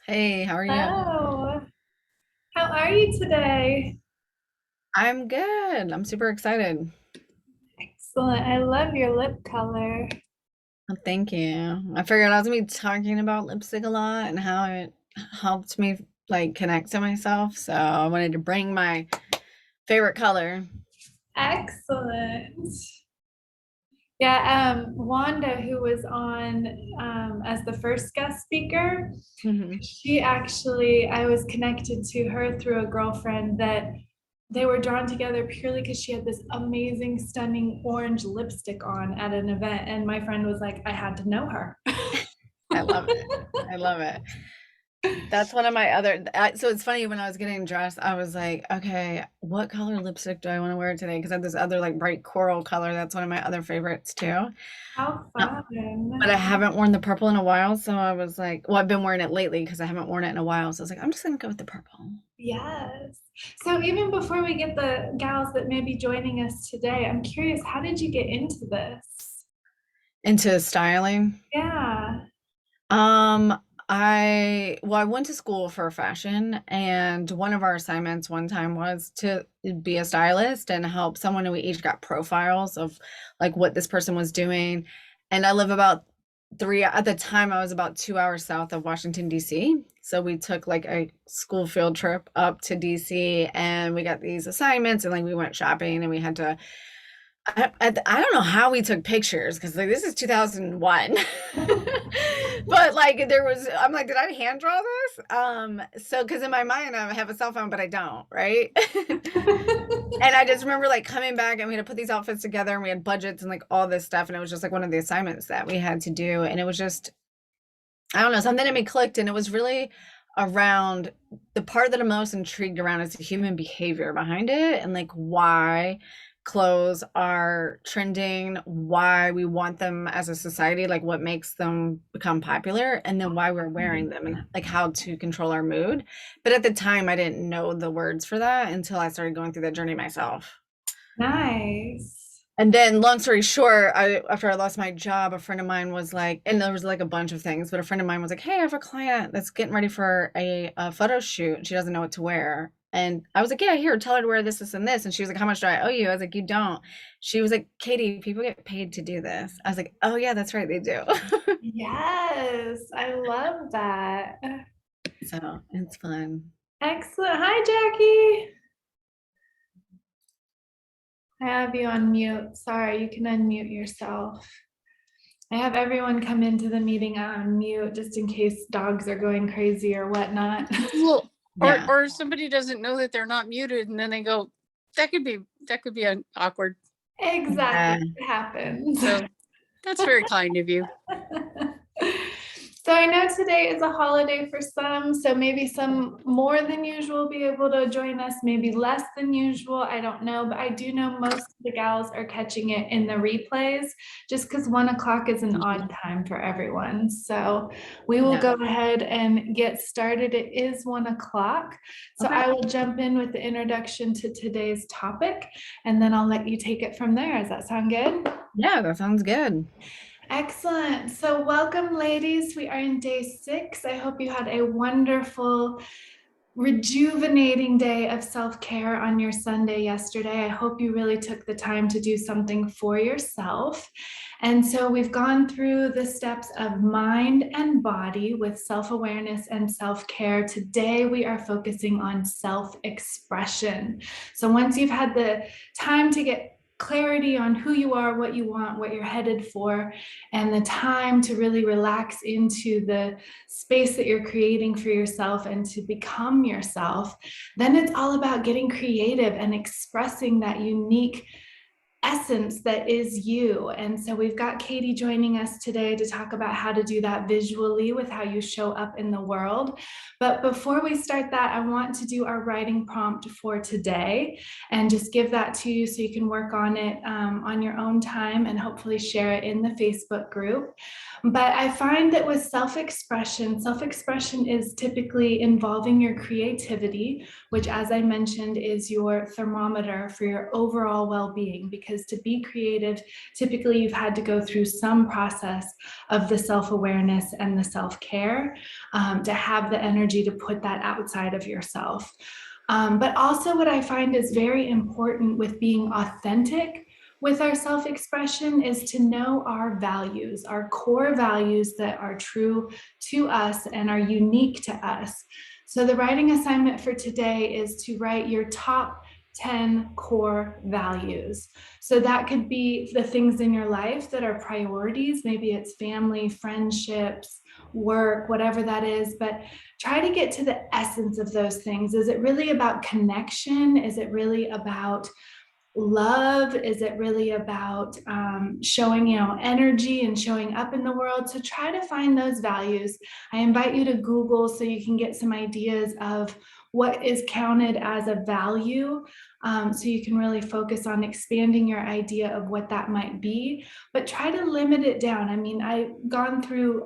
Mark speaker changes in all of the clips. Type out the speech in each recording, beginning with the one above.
Speaker 1: Hey, how are you?
Speaker 2: Hello. How are you today?
Speaker 1: I'm good. I'm super excited.
Speaker 2: Excellent. I love your lip color.
Speaker 1: Thank you. I figured I was gonna be talking about lipstick a lot and how it helped me like connect to myself. So I wanted to bring my favorite color.
Speaker 2: Excellent. Yeah, Wanda, who was on as the first guest speaker,
Speaker 1: Hmm.
Speaker 2: she actually, I was connected to her through a girlfriend that they were drawn together purely because she had this amazing, stunning orange lipstick on at an event. And my friend was like, I had to know her.
Speaker 1: I love it. I love it. That's one of my other. So it's funny when I was getting dressed, I was like, okay, what color lipstick do I want to wear today? Because I have this other like bright coral color. That's one of my other favorites too.
Speaker 2: How
Speaker 1: Uh, But
Speaker 2: fun.
Speaker 1: I haven't worn the purple in a while, so I was like, well, I've been wearing it lately because I haven't worn it in a while. So I was like, I'm just gonna go with the purple.
Speaker 2: Yes. So even before we get the gals that may be joining us today, I'm curious, how did you get into this?
Speaker 1: Into styling.
Speaker 2: Yeah.
Speaker 1: Um, I went to school for fashion, and one of our assignments one time was to be a stylist and help someone, and we each got profiles of like what this person was doing. And I live about at the time I was about 2 hours south of Washington, D.C. So we took like a school field trip up to DC and we got these assignments and like we went shopping and we had to I don't know how we took pictures because like this is 2001. But like I'm like, did I hand draw this? So because in my mind I have a cell phone, but I don't, right? And I just remember like coming back and we had to put these outfits together and we had budgets and like all this stuff. And it was just like one of the assignments that we had to do. And it was just, I don't know, something in me clicked. And it was really around the part that I'm most intrigued around is the human behavior behind it and like why clothes are trending, why we want them as a society, like what makes them become popular, and then why we're wearing them and like how to control our mood. But at the time, I didn't know the words for that until I started going through that journey myself.
Speaker 2: Nice.
Speaker 1: And then, long story short, after I lost my job, a friend of mine was like, and there was like a bunch of things, but a friend of mine was like, "Hey, I have a client that's getting ready for a photo shoot. She doesn't know what to wear." And I was like, "Yeah, here, tell her to wear this, this, and this." And she was like, "How much do I owe you?" I was like, "You don't." She was like, "Katie, people get paid to do this." I was like, "Oh yeah, that's right, they do."
Speaker 2: Yes, I love that.
Speaker 1: So it's fun.
Speaker 2: Excellent. Hi, Jackie. I have you on mute. Sorry, you can unmute yourself. I have everyone come into the meeting on mute just in case dogs are going crazy or whatnot.
Speaker 3: Well, or
Speaker 1: Yeah.
Speaker 3: or somebody doesn't know that they're not muted, and then they go, that could be an awkward.
Speaker 2: Exactly.
Speaker 1: Yeah.
Speaker 2: It happens.
Speaker 3: So that's very kind of you.
Speaker 2: So I know today is a holiday for some, so maybe some more than usual will be able to join us, maybe less than usual. I don't know, but I do know most of the gals are catching it in the replays just because 1 o'clock is an odd time for everyone. So we will
Speaker 1: Yeah.
Speaker 2: go ahead and get started. It is 1 o'clock. So
Speaker 1: Okay.
Speaker 2: I will jump in with the introduction to today's topic and then I'll let you take it from there. Does that sound good?
Speaker 1: Yeah, that sounds good.
Speaker 2: Excellent. So, welcome, ladies. We are in day 6. I hope you had a wonderful, rejuvenating day of self care on your Sunday yesterday. I hope you really took the time to do something for yourself. And so, we've gone through the steps of mind and body with self awareness and self care. Today, we are focusing on self expression. So, once you've had the time to get clarity on who you are, what you want, what you're headed for, and the time to really relax into the space that you're creating for yourself and to become yourself, then it's all about getting creative and expressing that unique essence that is you. And so we've got Katie joining us today to talk about how to do that visually with how you show up in the world. But before we start that, I want to do our writing prompt for today and just give that to you so you can work on it on your own time and hopefully share it in the Facebook group. But I find that with self expression is typically involving your creativity, which, as I mentioned, is your thermometer for your overall well being because because to be creative, typically you've had to go through some process of the self-awareness and the self-care to have the energy to put that outside of yourself. But also what I find is very important with being authentic with our self-expression is to know our values, our core values that are true to us and are unique to us. So the writing assignment for today is to write your top 10 core values. So that could be the things in your life that are priorities. Maybe it's family, friendships, work, whatever that is, but try to get to the essence of those things. Is it really about connection? Is it really about love? Is it really about showing, energy and showing up in the world? So try to find those values. I invite you to Google so you can get some ideas of what is counted as a value. So you can really focus on expanding your idea of what that might be, but try to limit it down. I mean, I've gone through,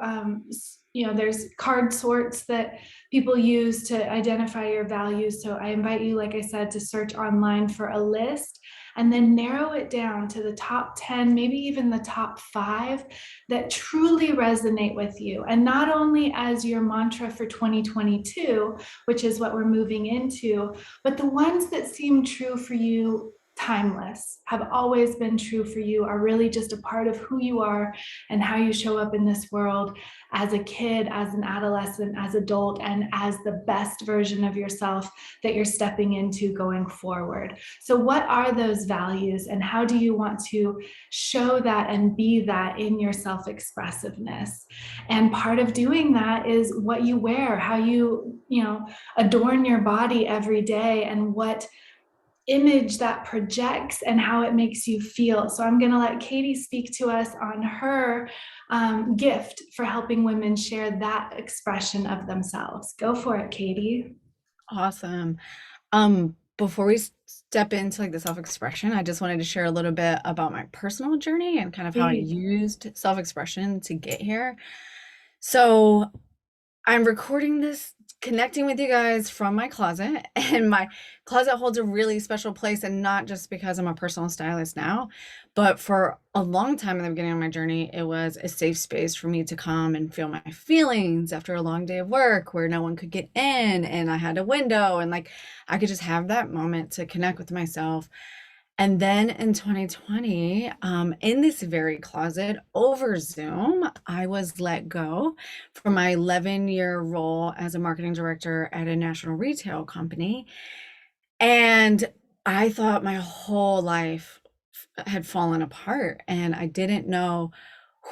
Speaker 2: there's card sorts that people use to identify your values. So I invite you, like I said, to search online for a list and then narrow it down to the top 10, maybe even the top 5 that truly resonate with you. And not only as your mantra for 2022, which is what we're moving into, but the ones that seem true for you, timeless, have always been true for you, are really just a part of who you are and how you show up in this world as a kid, as an adolescent, as adult, and as the best version of yourself that you're stepping into going forward. So what are those values and how do you want to show that and be that in your self-expressiveness? And part of doing that is what you wear, how you, adorn your body every day, and what image that projects and how it makes you feel. So I'm going to let Katie speak to us on her gift for helping women share that expression of themselves. Go for it, Katie.
Speaker 1: Awesome. Before we step into like the self-expression, I just wanted to share a little bit about my personal journey and kind of how I used self-expression to get here. So I'm recording this, connecting with you guys from my closet, and my closet holds a really special place, and not just because I'm a personal stylist now, but for a long time in the beginning of my journey, it was a safe space for me to come and feel my feelings after a long day of work where no one could get in and I had a window and like I could just have that moment to connect with myself. And then in 2020, in this very closet over Zoom, I was let go from my 11-year role as a marketing director at a national retail company. And I thought my whole life had fallen apart and I didn't know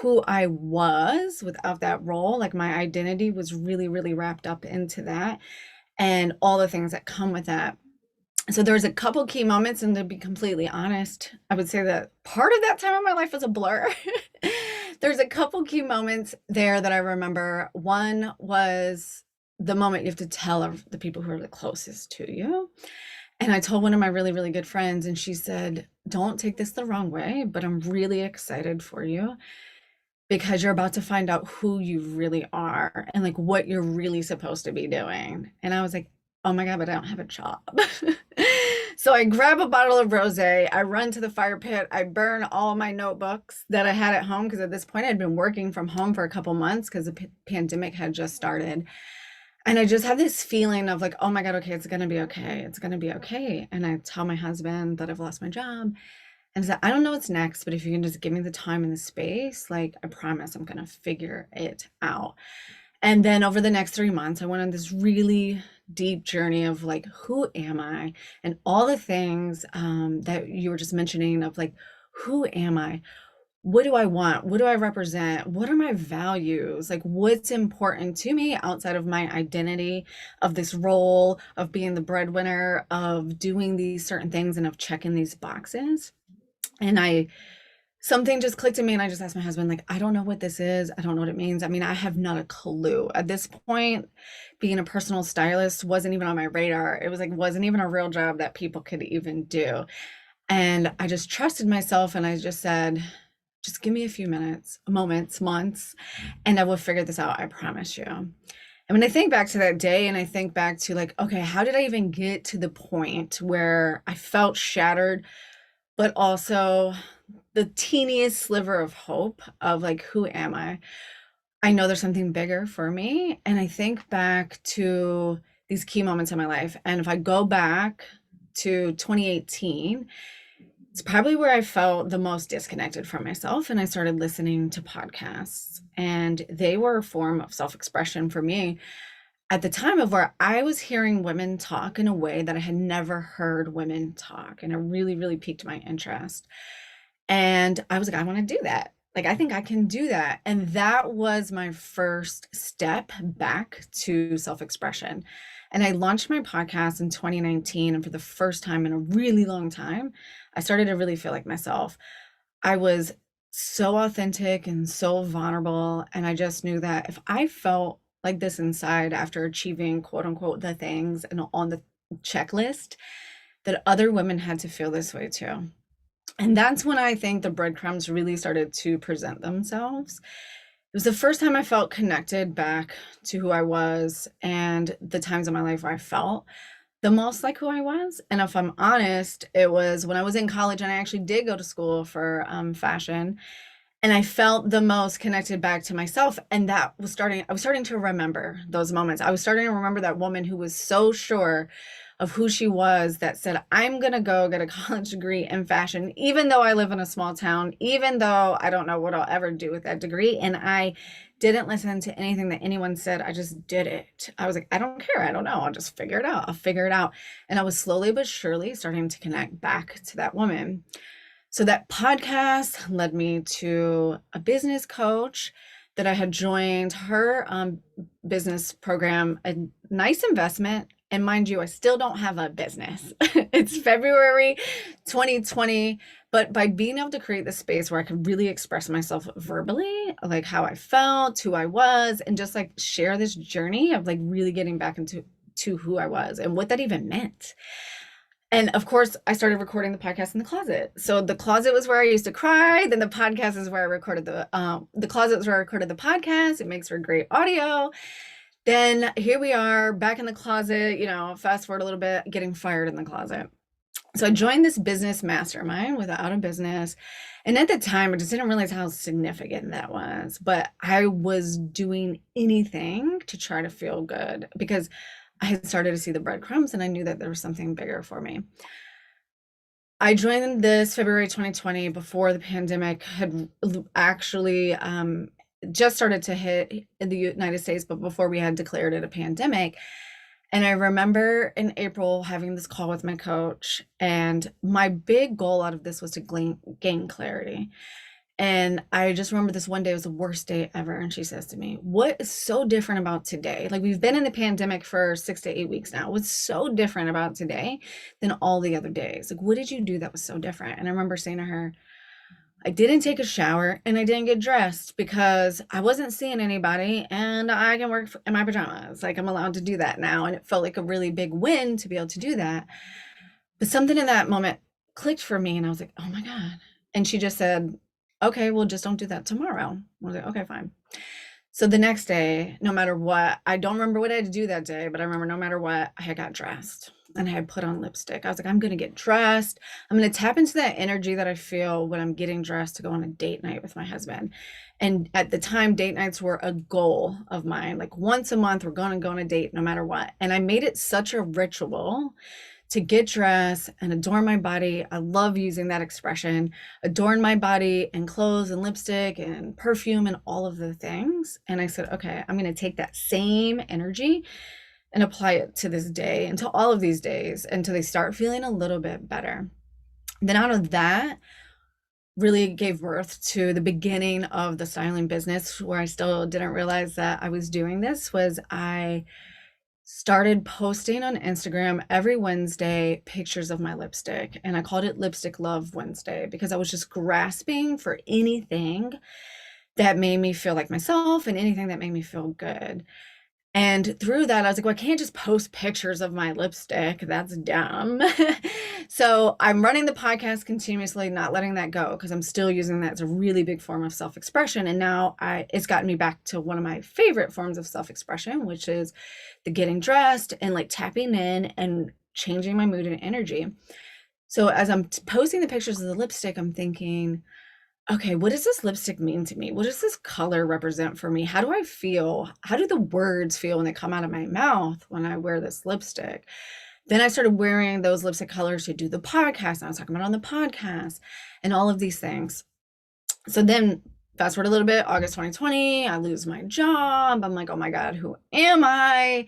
Speaker 1: who I was without that role. Like my identity was really, really wrapped up into that and all the things that come with that. So there's a couple key moments, and to be completely honest, I would say that part of that time of my life was a blur. There's a couple key moments there that I remember. One was the moment you have to tell the people who are the closest to you. And I told one of my really, really good friends, and she said, "Don't take this the wrong way, but I'm really excited for you because you're about to find out who you really are and like what you're really supposed to be doing." And I was like, oh my God, but I don't have a job. So I grab a bottle of rosé, I run to the fire pit, I burn all my notebooks that I had at home, because at this point I'd been working from home for a couple months because the pandemic had just started. And I just had this feeling of like, oh my God, okay, it's gonna be okay. It's gonna be okay. And I tell my husband that I've lost my job. And I said, I don't know what's next, but if you can just give me the time and the space, like I promise I'm gonna figure it out. And then over the next 3 months, I went on this really deep journey of like, who am I? And all the things that you were just mentioning of like, who am I? What do I want? What do I represent? What are my values? Like, what's important to me outside of my identity, of this role, of being the breadwinner, of doing these certain things and of checking these boxes? And something just clicked in me, and I just asked my husband, like, I don't know what this is. I don't know what it means. I mean, I have not a clue. At this point, being a personal stylist wasn't even on my radar. It was like, wasn't even a real job that people could even do. And I just trusted myself, and I just said, just give me a few minutes, moments, months, and I will figure this out. I promise you. And when I think back to that day, and I think back to like, okay, how did I even get to the point where I felt shattered but also the teeniest sliver of hope of like, who am I? I know there's something bigger for me. And I think back to these key moments in my life. And if I go back to 2018, it's probably where I felt the most disconnected from myself. And I started listening to podcasts, and they were a form of self expression for me at the time, of where I was hearing women talk in a way that I had never heard women talk. And it really, really piqued my interest. And I was like, I want to do that. Like, I think I can do that. And that was my first step back to self expression. And I launched my podcast in 2019. And for the first time in a really long time, I started to really feel like myself. I was so authentic and so vulnerable. And I just knew that if I felt like this inside after achieving quote unquote the things and on the checklist, that other women had to feel this way too. And that's when I think the breadcrumbs really started to present themselves. It was the first time I felt connected back to who I was and the times in my life where I felt the most like who I was. And if I'm honest, it was when I was in college, and I actually did go to school for fashion. And I felt the most connected back to myself. And I was starting to remember those moments. I was starting to remember that woman who was so sure of who she was, that said, I'm going to go get a college degree in fashion, even though I live in a small town, even though I don't know what I'll ever do with that degree. And I didn't listen to anything that anyone said. I just did it. I was like, I don't care. I don't know. I'll just figure it out. I'll figure it out. And I was slowly but surely starting to connect back to that woman. So that podcast led me to a business coach that I had joined her business program, a nice investment. And mind you, I still don't have a business. It's February 2020. But by being able to create this space where I could really express myself verbally, like how I felt, who I was, and just like share this journey of like really getting back into who I was and what that even meant. And of course, I started recording the podcast in the closet. So the closet was where I used to cry. Then the podcast is where I recorded the closet was where I recorded the podcast. It makes for great audio. Then here we are back in the closet, fast forward a little bit, getting fired in the closet. So I joined this business mastermind without a business. And at the time, I just didn't realize how significant that was. But I was doing anything to try to feel good because I had started to see the breadcrumbs, and I knew that there was something bigger for me. I joined this February 2020 before the pandemic had actually just started to hit in the United States, but before we had declared it a pandemic. And I remember in April having this call with my coach, and my big goal out of this was to gain clarity. And I just remember this one day was the worst day ever. And she says to me, what is so different about today? Like, we've been in the pandemic for 6 to 8 weeks now. What's so different about today than all the other days? Like, what did you do that was so different? And I remember saying to her, I didn't take a shower and I didn't get dressed because I wasn't seeing anybody, and I can work in my pajamas. Like, I'm allowed to do that now. And it felt like a really big win to be able to do that. But something in that moment clicked for me, and I was like, oh my God. And she just said, okay, well, just don't do that tomorrow. I was like, okay, fine. So the next day, no matter what, I don't remember what I had to do that day, but I remember no matter what, I had got dressed and I had put on lipstick. I was like, I'm going to get dressed. I'm going to tap into that energy that I feel when I'm getting dressed to go on a date night with my husband. And at the time, date nights were a goal of mine. Like, once a month, we're going to go on a date no matter what. And I made it such a ritual to get dressed and adorn my body. I love using that expression, adorn my body in clothes and lipstick and perfume and all of the things. And I said, okay, I'm going to take that same energy and apply it to this day and to all of these days until they start feeling a little bit better. Then out of that really gave birth to the beginning of the styling business, where I still didn't realize that I was doing this. Was I started posting on Instagram every Wednesday pictures of my lipstick, and I called it Lipstick Love Wednesday because I was just grasping for anything that made me feel like myself and anything that made me feel good. And through that, I was like, well, I can't just post pictures of my lipstick. That's dumb. So I'm running the podcast continuously, not letting that go, because I'm still using that as a really big form of self-expression. And now it's gotten me back to one of my favorite forms of self-expression, which is the getting dressed and like tapping in and changing my mood and energy. So as I'm posting the pictures of the lipstick, I'm thinking, okay, what does this lipstick mean to me? What does this color represent for me? How do I feel? How do the words feel when they come out of my mouth when I wear this lipstick? Then I started wearing those lipstick colors to do the podcast. And I was talking about on the podcast and all of these things. So then fast forward a little bit, August 2020, I lose my job. I'm like, oh my God, who am I?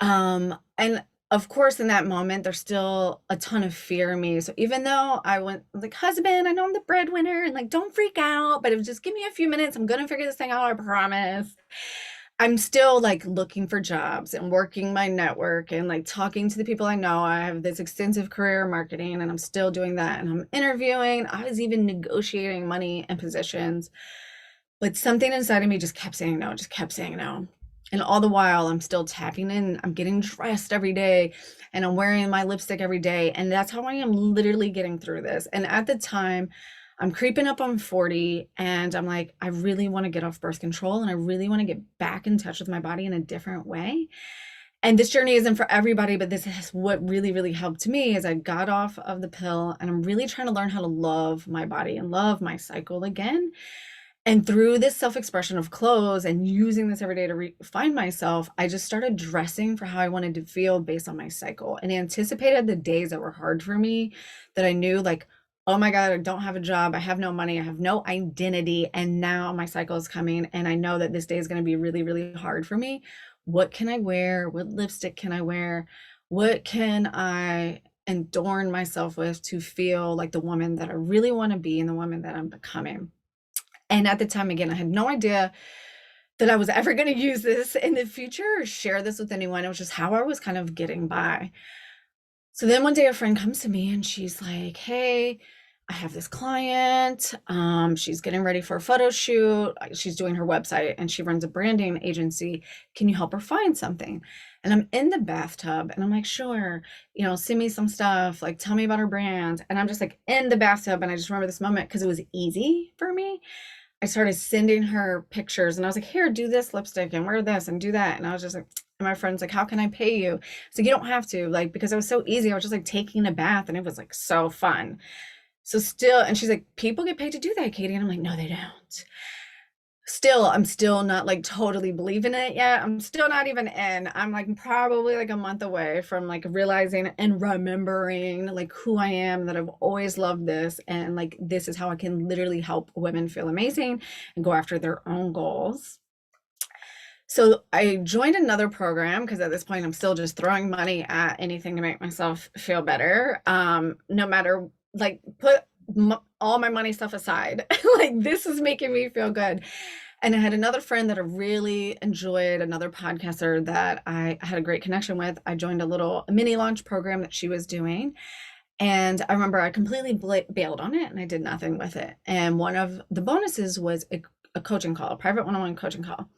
Speaker 1: And of course, in that moment, there's still a ton of fear in me. So even though I went like, husband, I know I'm the breadwinner and like, don't freak out, but it was just give me a few minutes. I'm going to figure this thing out. I promise. I'm still like looking for jobs and working my network and like talking to the people I know. I have this extensive career in marketing and I'm still doing that. And I'm interviewing. I was even negotiating money and positions, but something inside of me just kept saying no, just kept saying no. And all the while, I'm still tapping in. I'm getting dressed every day and I'm wearing my lipstick every day. And that's how I am literally getting through this. And at the time, I'm creeping up on 40 and I'm like, I really want to get off birth control and I really want to get back in touch with my body in a different way. And this journey isn't for everybody, but this is what really, really helped me as I got off of the pill and I'm really trying to learn how to love my body and love my cycle again. And through this self-expression of clothes and using this every day to find myself, I just started dressing for how I wanted to feel based on my cycle and anticipated the days that were hard for me, that I knew like, oh my God, I don't have a job. I have no money. I have no identity. And now my cycle is coming. And I know that this day is going to be really, really hard for me. What can I wear? What lipstick can I wear? What can I adorn myself with to feel like the woman that I really want to be and the woman that I'm becoming? And at the time, again, I had no idea that I was ever going to use this in the future or share this with anyone. It was just how I was kind of getting by. So then one day a friend comes to me and she's like, hey, I have this client. She's getting ready for a photo shoot. She's doing her website and she runs a branding agency. Can you help her find something? And I'm in the bathtub and I'm like, sure, send me some stuff, like tell me about her brand. And I'm just like in the bathtub. And I just remember this moment because it was easy for me. I started sending her pictures and I was like, here, do this lipstick and wear this and do that. And I was just like, and my friend's like, how can I pay you? So you don't have to, like, because it was so easy. I was just like taking a bath and it was like so fun. So still, and she's like, people get paid to do that, Katie. And I'm like, no, they don't. Still, I'm still not like totally believing it yet. I'm still not even in. I'm like probably like a month away from like realizing and remembering like who I am, that I've always loved this. And like, this is how I can literally help women feel amazing and go after their own goals. So I joined another program because at this point I'm still just throwing money at anything to make myself feel better. No matter like put all my money stuff aside, like this is making me feel good. And I had another friend that I really enjoyed, another podcaster that I had a great connection with. I joined a mini launch program that she was doing. And I remember I completely bailed on it and I did nothing with it. And one of the bonuses was a coaching call, a private one-on-one coaching call.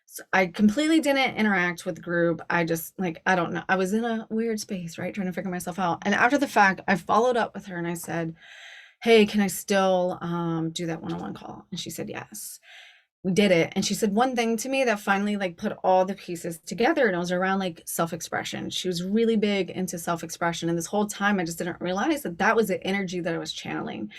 Speaker 1: So I completely didn't interact with the group. I just I don't know. I was in a weird space, right? Trying to figure myself out. And after the fact, I followed up with her and I said, hey, can I still do that one-on-one call? And she said, yes. We did it. And she said one thing to me that finally like put all the pieces together. And it was around like self-expression. She was really big into self-expression. And this whole time, I just didn't realize that that was the energy that I was channeling.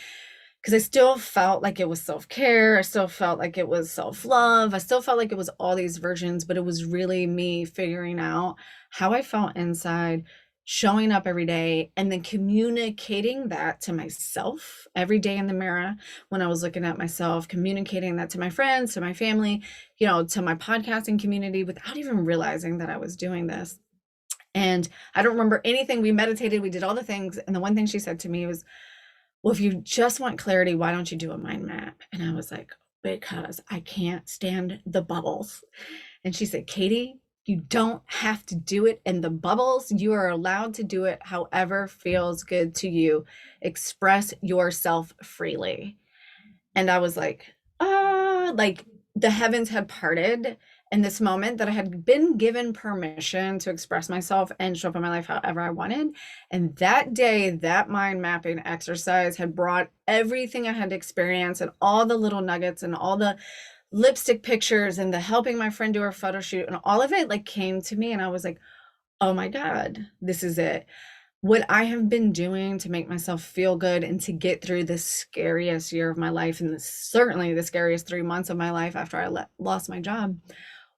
Speaker 1: Because I still felt like it was self-care. I still felt like it was self-love. I still felt like it was all these versions, but it was really me figuring out how I felt inside, showing up every day, and then communicating that to myself every day in the mirror when I was looking at myself, communicating that to my friends, to my family, to my podcasting community without even realizing that I was doing this. And I don't remember anything. We meditated, we did all the things. And the one thing she said to me was, well, if you just want clarity, why don't you do a mind map? And I was like, because I can't stand the bubbles. And she said, Katie, you don't have to do it in the bubbles. You are allowed to do it however feels good to you. Express yourself freely. And I was like, like the heavens had parted in this moment that I had been given permission to express myself and show up in my life however I wanted. And that day, that mind mapping exercise had brought everything I had experienced and all the little nuggets and all the lipstick pictures and the helping my friend do her photo shoot and all of it like came to me. And I was like, oh my God, this is it. what I have been doing to make myself feel good and to get through the scariest year of my life and certainly the scariest 3 months of my life after I lost my job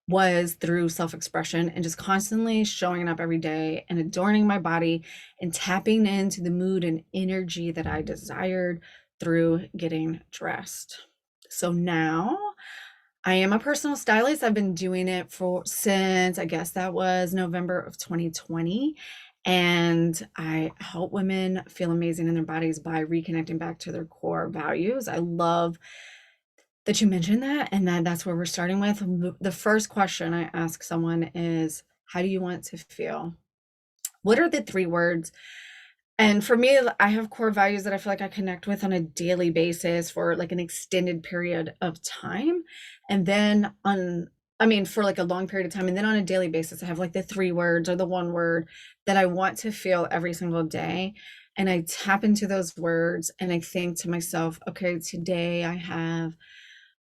Speaker 1: was through self-expression and just constantly showing up every day and adorning my body and tapping into the mood and energy that I desired through getting dressed. So now I am a personal stylist. I've been doing it since I guess that was November of 2020. And I help women feel amazing in their bodies by reconnecting back to their core values. I love that you mentioned that, and that's where we're starting with. The first question I ask someone is, how do you want to feel? What are the 3 words? And for me, I have core values that I feel like I connect with on a daily basis for like an extended period of time. And then for like a long period of time. And then on a daily basis, I have like the 3 words or the 1 word that I want to feel every single day. And I tap into those words and I think to myself, okay, today I have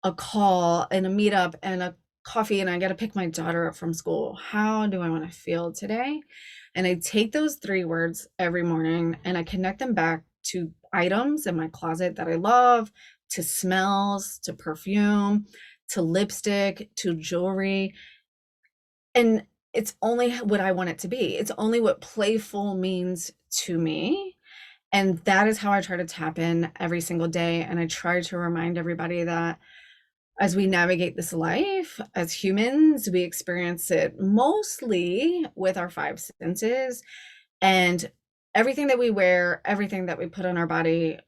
Speaker 1: a call and a meetup and a coffee and I got to pick my daughter up from school. How do I want to feel today? And I take those 3 words every morning and I connect them back to items in my closet that I love, to smells, to perfume, to lipstick, to jewelry. And it's only what I want it to be. It's only what playful means to me. And that is how I try to tap in every single day. And I try to remind everybody that as we navigate this life as humans, we experience it mostly with our 5 senses, and everything that we wear, everything that we put on our body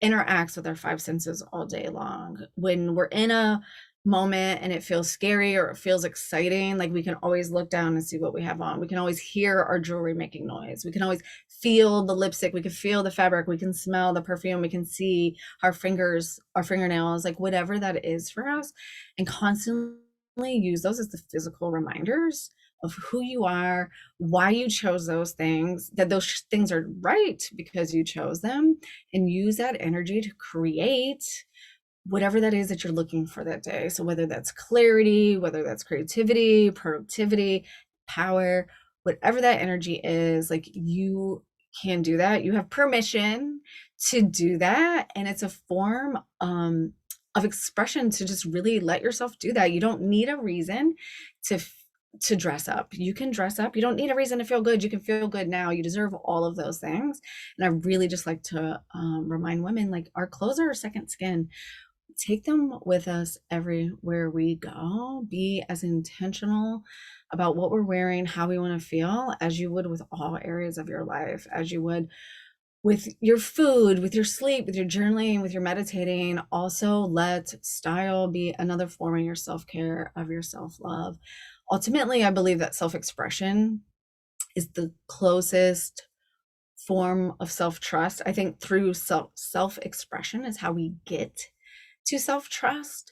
Speaker 1: interacts with our 5 senses all day long. When we're in a moment and it feels scary or it feels exciting, like we can always look down and see what we have on. We can always hear our jewelry making noise. We can always feel the lipstick. We can feel the fabric. We can smell the perfume. We can see our fingers, our fingernails, like whatever that is for us, and constantly use those as the physical reminders of who you are, why you chose those things, that those things are right because you chose them, and use that energy to create whatever that is that you're looking for that day. So whether that's clarity, whether that's creativity, productivity, power, whatever that energy is, like you can do that. You have permission to do that. And it's a form of expression to just really let yourself do that. You don't need a reason to dress up. You can dress up. You don't need a reason to feel good. You can feel good now. You deserve all of those things. And I really just like to remind women, like, our clothes are our second skin. Take them with us everywhere we go. Be as intentional about what we're wearing, how we want to feel, as you would with all areas of your life, as you would with your food, with your sleep, with your journaling, with your meditating. Also, let style be another form of your self-care, of your self-love. Ultimately, I believe that self-expression is the closest form of self-trust. I think through self-expression is how we get to self-trust.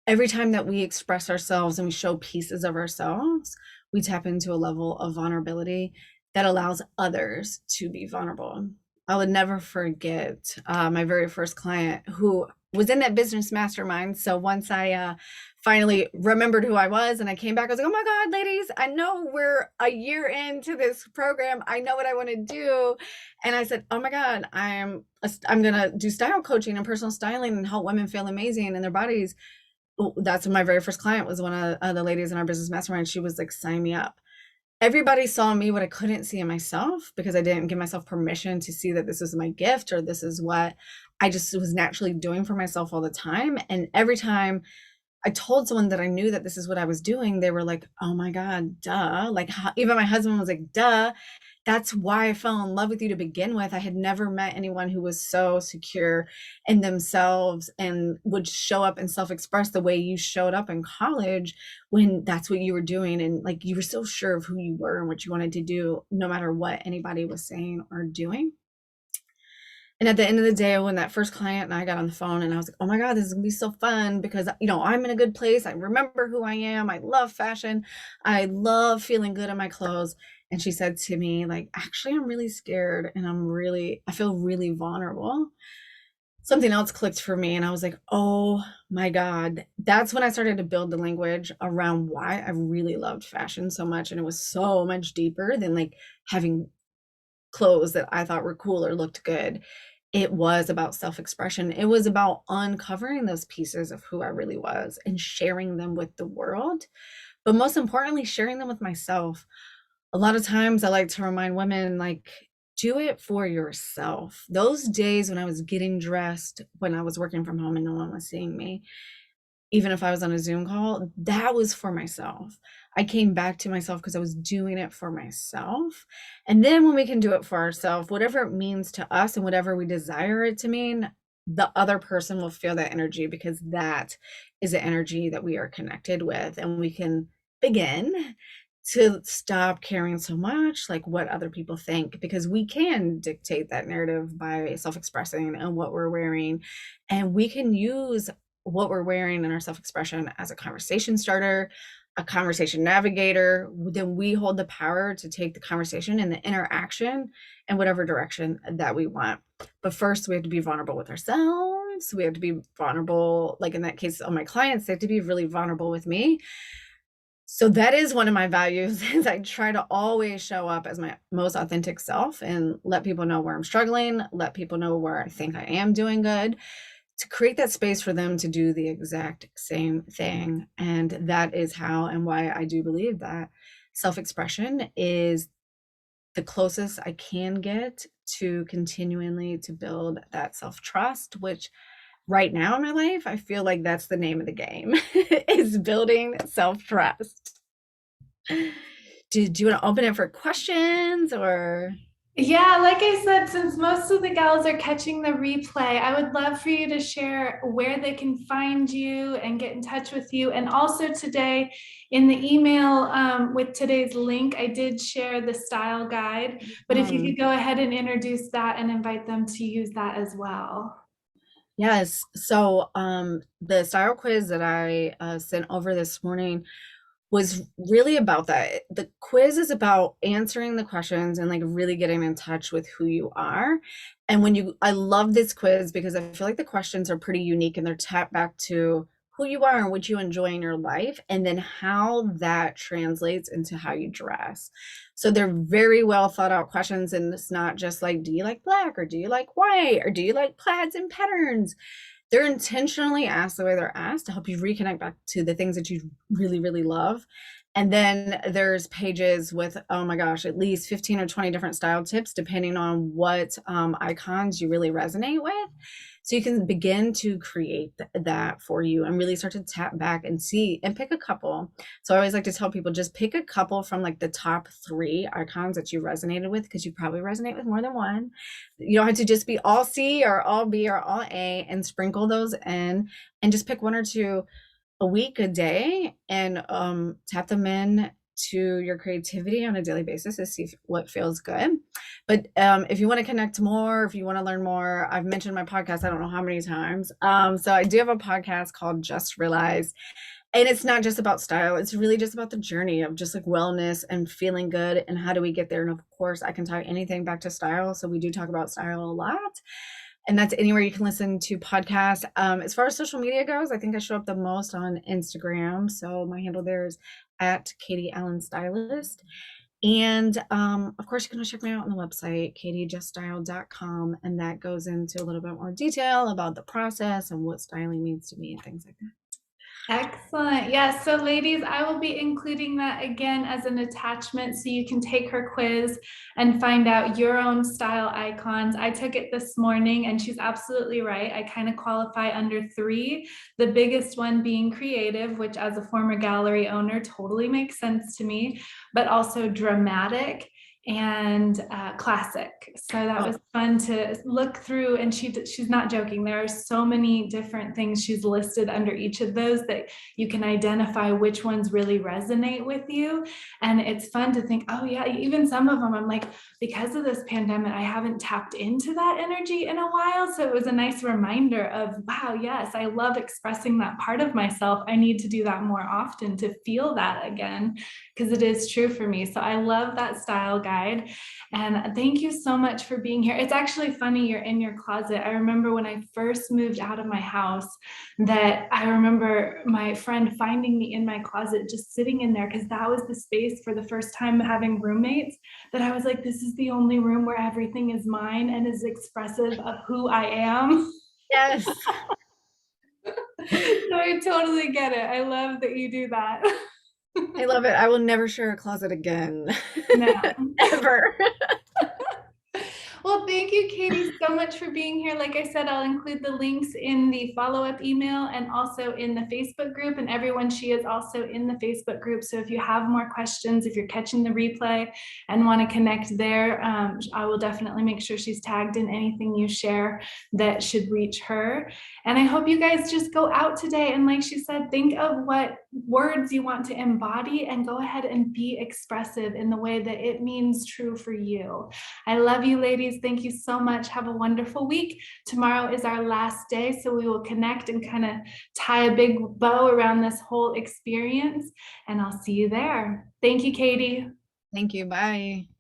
Speaker 1: Every time that we express ourselves and we show pieces of ourselves, we tap into a level of vulnerability that allows others to be vulnerable. I would never forget my very first client who was in that business mastermind. So once I finally remembered who I was and I came back, I was like, oh my God, ladies, I know we're a year into this program. I know what I want to do. And I said, oh my God, I'm going to do style coaching and personal styling and help women feel amazing in their bodies. That's my very first client was one of the ladies in our business mastermind. She was like, sign me up. Everybody saw me what I couldn't see in myself because I didn't give myself permission to see that this is my gift or this is what I just was naturally doing for myself all the time. And every time I told someone that I knew that this is what I was doing, they were like, oh my God, duh. Like, even my husband was like, duh. That's why I fell in love with you to begin with. I had never met anyone who was so secure in themselves and would show up and self-express the way you showed up in college when that's what you were doing. And like, you were so sure of who you were and what you wanted to do, no matter what anybody was saying or doing. And at the end of the day, when that first client and I got on the phone and I was like, oh my God, this is gonna be so fun because, I'm in a good place. I remember who I am. I love fashion. I love feeling good in my clothes. And she said to me, like, actually, I'm really scared and I feel really vulnerable. Something else clicked for me and I was like, oh my God. That's when I started to build the language around why I really loved fashion so much. And it was so much deeper than like having clothes that I thought were cool or looked good. It was about self-expression. It was about uncovering those pieces of who I really was and sharing them with the world, but most importantly, sharing them with myself. A lot of times I like to remind women, like, do it for yourself. Those days when I was getting dressed, when I was working from home and no one was seeing me, even if I was on a Zoom call, that was for myself. I came back to myself because I was doing it for myself. And then when we can do it for ourselves, whatever it means to us and whatever we desire it to mean, the other person will feel that energy because that is the energy that we are connected with. And we can begin to stop caring so much like what other people think, because we can dictate that narrative by self-expressing and what we're wearing. And we can use what we're wearing and our self-expression as a conversation starter, a conversation navigator. Then we hold the power to take the conversation and the interaction in whatever direction that we want. But first we have to be vulnerable with ourselves. We have to be vulnerable, like in that case of my clients, they have to be really vulnerable with me. So that is one of my values, is I try to always show up as my most authentic self and let people know where I'm struggling, let people know where I think I am doing good, to create that space for them to do the exact same thing. And that is how and why I do believe that self-expression is the closest I can get to continually to build that self-trust, which right now in my life, I feel like that's the name of the game, is building self-trust. Do you want to open it for questions or?
Speaker 2: Yeah, like I said, since most of the gals are catching the replay, I would love for you to share where they can find you and get in touch with you. And also today in the email with today's link, I did share the style guide, but if you could go ahead and introduce that and invite them to use that as well.
Speaker 1: Yes. So the style quiz that I sent over this morning was really about that. The quiz is about answering the questions and like really getting in touch with who you are. And I love this quiz because I feel like the questions are pretty unique and they're tapped back to who you are and what you enjoy in your life, and then how that translates into how you dress. So they're very well thought out questions, and it's not just like, do you like black or do you like white or do you like plaids and patterns? They're intentionally asked the way they're asked to help you reconnect back to the things that you really, really love. And then there's pages with, oh my gosh, at least 15 or 20 different style tips, depending on what icons you really resonate with. So you can begin to create that for you and really start to tap back and see and pick a couple. So I always like to tell people, just pick a couple from like the top 3 icons that you resonated with, because you probably resonate with more than one. You don't have to just be all C or all B or all A, and sprinkle those in and just pick 1 or 2 a week, a day, and tap them in to your creativity on a daily basis to see what feels good. But if you want to connect more, if you want to learn more, I've mentioned my podcast I don't know how many times. So I do have a podcast called Just Realize, and it's not just about style. It's really just about the journey of just like wellness and feeling good and how do we get there. And of course, I can tie anything back to style. So we do talk about style a lot. And that's anywhere you can listen to podcasts. As far as social media goes, I think I show up the most on Instagram. So my handle there is at Katie Allen Stylist. And of course, you can check me out on the website, katiejuststyle.com. And that goes into a little bit more detail about the process and what styling means to me and things like that.
Speaker 2: Excellent. Yes. So ladies, I will be including that again as an attachment so you can take her quiz and find out your own style icons. I took it this morning and she's absolutely right. I kind of qualify under 3, the biggest one being creative, which as a former gallery owner totally makes sense to me, but also dramatic and classic. So that was fun to look through, and she's not joking. There are so many different things she's listed under each of those that you can identify which ones really resonate with you. And it's fun to think, oh yeah, even some of them I'm like, because of this pandemic, I haven't tapped into that energy in a while. So it was a nice reminder of, wow, yes, I love expressing that part of myself. I need to do that more often to feel that again, because it is true for me. So I love that style guide. guide. And thank you so much for being here. It's actually funny you're in your closet. I remember when I first moved out of my house that I remember my friend finding me in my closet, just sitting in there, because that was the space for the first time having roommates, that I was like, this is the only room where everything is mine and is expressive of who I am.
Speaker 1: Yes.
Speaker 2: So I totally get it. I love that you do that.
Speaker 1: I love it. I will never share a closet again.
Speaker 2: No.
Speaker 1: Ever.
Speaker 2: Well, thank you, Katie, so much for being here. Like I said, I'll include the links in the follow-up email and also in the Facebook group. And everyone, she is also in the Facebook group. So if you have more questions, if you're catching the replay and want to connect there, I will definitely make sure she's tagged in anything you share that should reach her. And I hope you guys just go out today and, like she said, think of what words you want to embody and go ahead and be expressive in the way that it means true for you. I love you, ladies. Thank you so much. Have a wonderful week. Tomorrow is our last day, so we will connect and kind of tie a big bow around this whole experience, and I'll see you there. Thank you, Katie.
Speaker 1: Thank you. Bye.